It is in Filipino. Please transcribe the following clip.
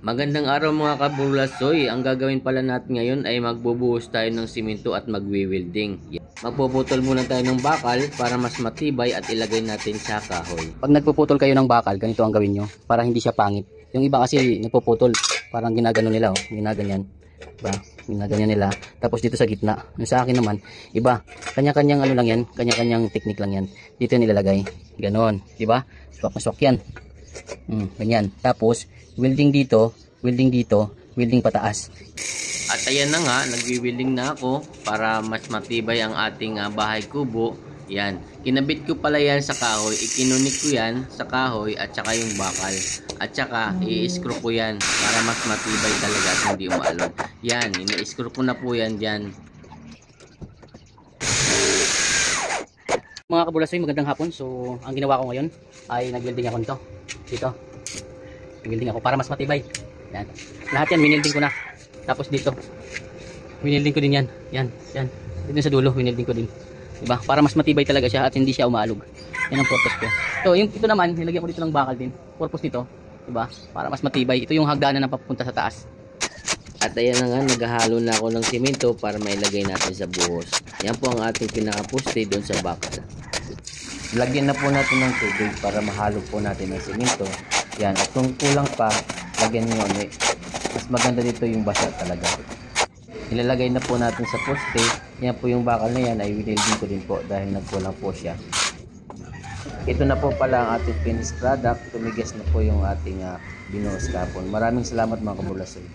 Magandang araw mga kabulasoy. Ang gagawin pala natin ngayon ay magbubuhos tayo ng simento at magwi-welding. Magpuputol muna tayo ng bakal para mas matibay at ilagay natin sa kahoy. Pag nagpuputol kayo ng bakal, ganito ang gawin nyo para hindi siya pangit. Yung iba kasi nagpuputol, parang ginagano nila, ginaganyan. Diba? Ginaganyan nila. Tapos dito sa gitna. Yung sa akin naman, iba. Kanya-kanyang ano lang yan, kanya-kanyang technique lang yan. Dito nilalagay. Ganon. Diba? Swak-swak yan. Ganyan. Tapos, welding dito, welding pataas. At ayan na nga, nagwi-welding na ako para mas matibay ang ating bahay kubo. Yan. Kinabit ko pala yan sa kahoy. Ikinunik ko yan sa kahoy at saka yung bakal. At saka i-screw ko yan para mas matibay talaga at hindi umalon. Yan. Ini-screw ko na po yan dyan. Mga kabulasoy, magandang hapon. So, ang ginawa ko ngayon ay nag-welding ako nito. Dito. Nag-welding ako para mas matibay. Yan. Lahat yan, winelding ko na. Tapos dito. Winelding ko din yan. Yan. Dito sa dulo, winelding ko din. Diba? Para mas matibay talaga siya at hindi siya umaalog. Yan ang purpose ko. So, ito naman, nilagyan ko dito ng bakal din. Purpose nito. Diba? Para mas matibay. Ito yung hagdanan na papunta sa taas. At ayan na nga, naghahalo na ako ng simento para mailagay natin sa buhos. Yan po ang ating pinakaposte doon sa bakal. Lagyan na po natin ng tubig para mahalo po natin ng simento. Yan, at kung kulang pa, lagyan nyo ulit. Mas maganda dito yung basa talaga. Ilalagay na po natin sa poste. Yan po yung bakal na yan ay winelding ko din po dahil nagkulang po siya. Ito na po pala ang ating finished product. Tumigas na po yung ating binuhos kapon. Maraming salamat mga kabulasoy.